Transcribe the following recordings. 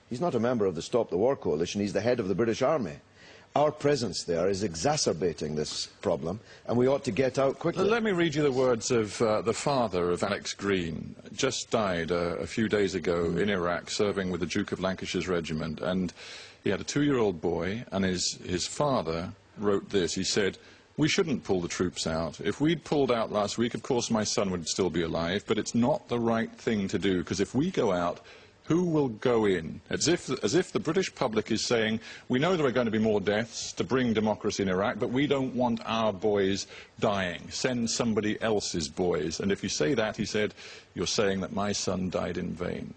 He's not a member of the Stop the War coalition. He's the head of the British Army. Our presence there is exacerbating this problem, and we ought to get out quickly. Let me read you the words of the father of Alex Green. Just died a few days ago in Iraq, serving with the Duke of Lancashire's regiment, and he had a 2-year-old boy, and his father wrote this. He said, "We shouldn't pull the troops out. If we'd pulled out last week, of course my son would still be alive, but it's not the right thing to do, because if we go out, who will go in?" As if the British public is saying, we know there are going to be more deaths to bring democracy in Iraq, but we don't want our boys dying. Send somebody else's boys. And if you say that, he said, you're saying that my son died in vain.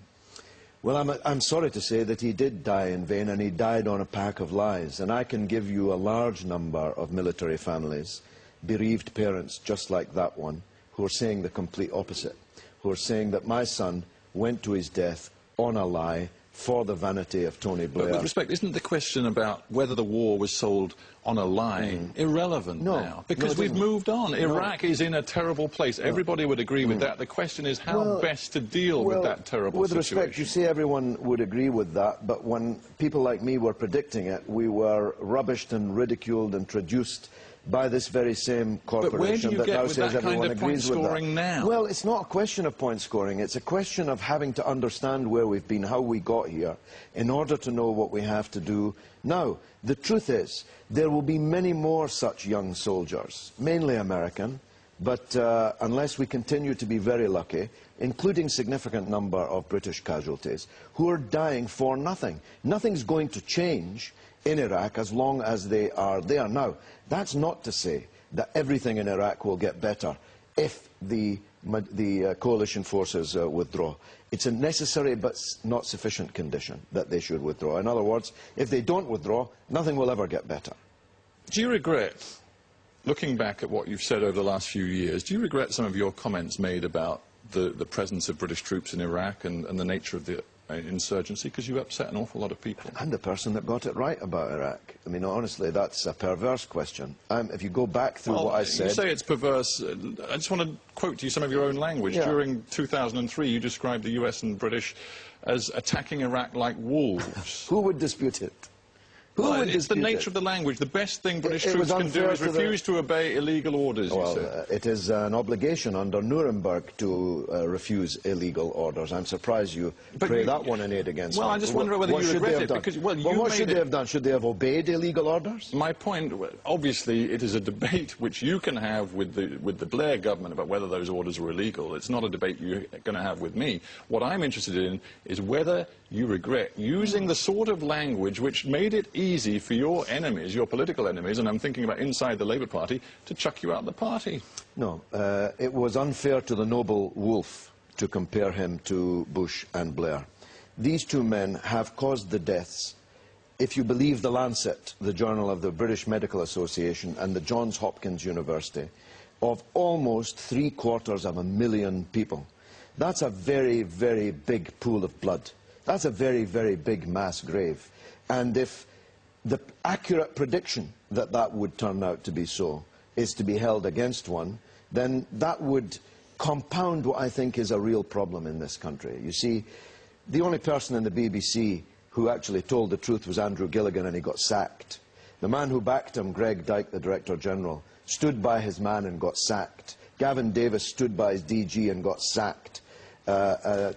Well, I'm sorry to say that he did die in vain, and he died on a pack of lies. And I can give you a large number of military families, bereaved parents just like that one, who are saying the complete opposite, who are saying that my son went to his death on a lie for the vanity of Tony Blair. But with respect, isn't the question about whether the war was sold on a lie irrelevant now? Because we've moved on. Iraq is in a terrible place. Everybody would agree with that. The question is how best to deal with that terrible situation. With respect, you say everyone would agree with that, but when people like me were predicting it, we were rubbished and ridiculed and traduced by this very same corporation that now says everyone agrees with that. Now? Well, it's not a question of point scoring. It's a question of having to understand where we've been, how we got here, in order to know what we have to do now. The truth is, there will be many more such young soldiers, mainly American, but unless we continue to be very lucky, including significant number of British casualties, who are dying for nothing. Nothing's going to change in Iraq as long as they are there. Now, that's not to say that everything in Iraq will get better if the coalition forces withdraw. It's a necessary but not sufficient condition that they should withdraw. In other words, if they don't withdraw, nothing will ever get better. Do you regret, looking back at what you've said over the last few years, do you regret some of your comments made about the presence of British troops in Iraq and the nature of the insurgency, because you upset an awful lot of people? I'm the person that got it right about Iraq. I mean, honestly, that's a perverse question. If you go back through what I said... You say it's perverse. I just want to quote to you some of your own language. Yeah. During 2003, you described the US and British as attacking Iraq like wolves. Who would dispute it? It's the nature of the language. The best thing British troops can do is refuse to obey illegal orders, you said. It is an obligation under Nuremberg to refuse illegal orders. I'm surprised you pray that one in aid against Well, me. I just wonder whether you regret it, because, well, what should they have done? Should they have obeyed illegal orders? My point, obviously, it is a debate which you can have with the Blair government about whether those orders were illegal. It's not a debate you're going to have with me. What I'm interested in is whether you regret using the sort of language which made it easy for your enemies, your political enemies, and I'm thinking about inside the Labour Party, to chuck you out of the party. No, it was unfair to the noble wolf to compare him to Bush and Blair. These two men have caused the deaths, if you believe the Lancet, the journal of the British Medical Association, and the Johns Hopkins University, of almost 750,000 people. That's a very, very big pool of blood. That's a very, very big mass grave. And if the accurate prediction that that would turn out to be so is to be held against one, then that would compound what I think is a real problem in this country. You see, the only person in the BBC who actually told the truth was Andrew Gilligan, and he got sacked. The man who backed him, Greg Dyke, the Director General, stood by his man and got sacked. Gavin Davis stood by his DG and got sacked.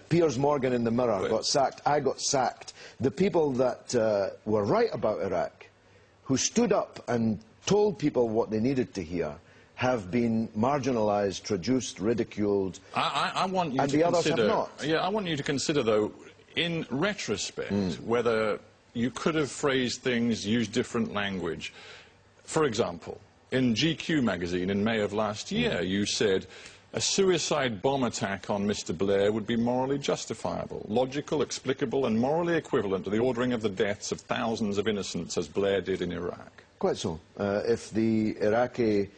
Piers Morgan in the Mirror got sacked. I got sacked. The people that were right about Iraq, who stood up and told people what they needed to hear, have been marginalised, traduced, ridiculed, I want you and to the others consider, have not. Yeah, I want you to consider, though, in retrospect, whether you could have phrased things, used different language. For example, in GQ magazine in May of last year, you said, a suicide bomb attack on Mr. Blair would be morally justifiable, logical, explicable, and morally equivalent to the ordering of the deaths of thousands of innocents, as Blair did in Iraq. Quite so. If the Iraqi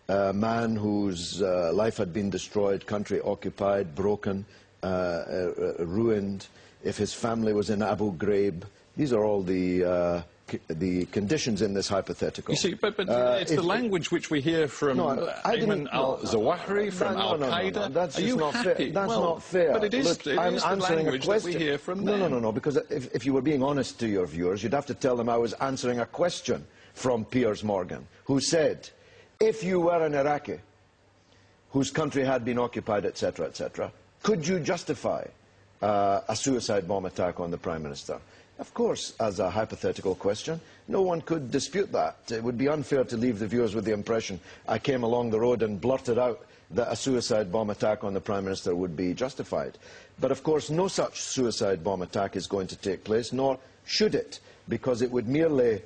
man whose life had been destroyed, country occupied, broken, ruined, if his family was in Abu Ghraib, these are all the the conditions in this hypothetical. You see, but it's the language which we hear from Ayman al-Zawahiri, from Al-Qaeda. That's Are just you not happy? fair. That's not fair. But it is, Look, it I'm is the answering language a question. that we hear from them. No, because if you were being honest to your viewers, you'd have to tell them I was answering a question from Piers Morgan, who said, if you were an Iraqi whose country had been occupied, etc., etc., could you justify a suicide bomb attack on the Prime Minister? Of course, as a hypothetical question, no one could dispute that. It would be unfair to leave the viewers with the impression I came along the road and blurted out that a suicide bomb attack on the Prime Minister would be justified. But of course, no such suicide bomb attack is going to take place, nor should it, because it would merely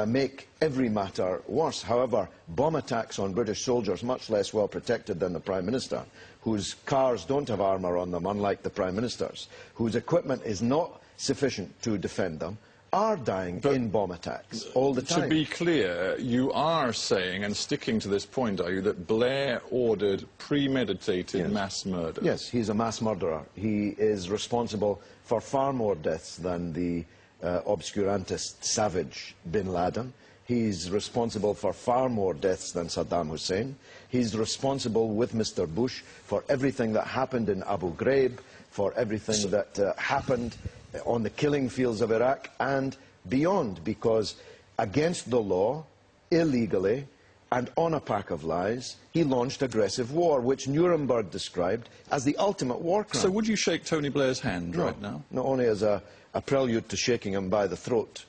make every matter worse. However, bomb attacks on British soldiers, much less well protected than the Prime Minister, whose cars don't have armour on them, unlike the Prime Minister's, whose equipment is not sufficient to defend them, are dying in bomb attacks all the time. To be clear, you are saying, and sticking to this point, are you, that Blair ordered premeditated mass murder? Yes, he's a mass murderer. He is responsible for far more deaths than the obscurantist savage bin Laden. He's responsible for far more deaths than Saddam Hussein. He's responsible, with Mr. Bush, for everything that happened in Abu Ghraib, for everything that happened on the killing fields of Iraq and beyond, because against the law, illegally, and on a pack of lies, he launched aggressive war, which Nuremberg described as the ultimate war crime. So would you shake Tony Blair's hand right now? Not only as a prelude to shaking him by the throat.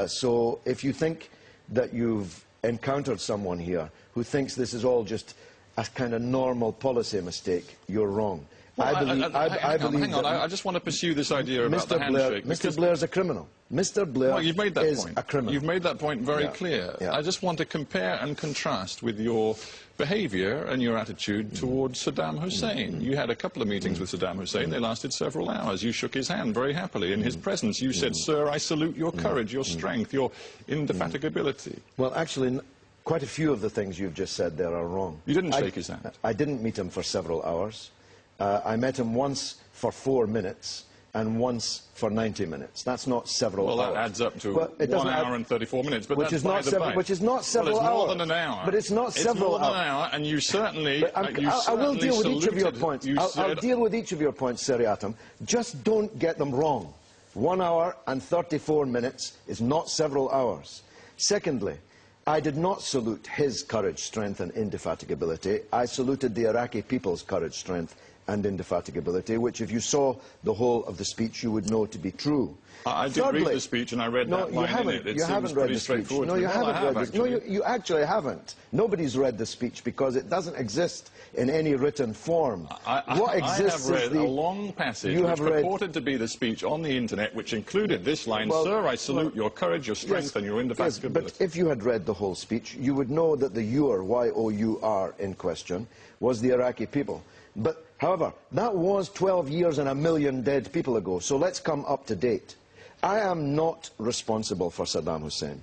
So if you think that you've encountered someone here who thinks this is all just a kind of normal policy mistake, you're wrong. Well, hang on. I just want to pursue this idea about the handshake. Mr. Blair's a criminal. Mr. Blair is a criminal. You've made that point very clear. Yeah. I just want to compare and contrast with your behaviour and your attitude towards Saddam Hussein. You had a couple of meetings with Saddam Hussein. They lasted several hours. You shook his hand very happily. In his presence, you said, "Sir, I salute your courage, your strength, your indefatigability." Well, actually, quite a few of the things you've just said there are wrong. You didn't shake his hand? I didn't meet him for several hours. I met him once for 4 minutes and once for 90 minutes. That's not several hours. Well, that adds up to 1 hour and 34 minutes, but which is not several hours. Well, it's more than an hour. But it's not several hours. It's more than an hour, and you certainly I will deal with each of your points. I'll deal with each of your points, seriatim. Just don't get them wrong. 1 hour and 34 minutes is not several hours. Secondly, I did not salute his courage, strength and indefatigability. I saluted the Iraqi people's courage, strength and indefatigability, which if you saw the whole of the speech you would know to be true. I did read the speech and I read that line in it. You haven't read the speech. No, you haven't read the speech. No, you actually haven't. Nobody's read the speech because it doesn't exist in any written form. What exists I have read is a long passage which purported to be the speech on the internet, which included this line, "Sir, I salute your courage, your strength and your indefatigability." Yes, but if you had read the whole speech, you would know that the "your," Y-O-U-R, in question was the Iraqi people. But, however, that was 12 years and 1 million dead people ago, so let's come up to date. I am not responsible for Saddam Hussein.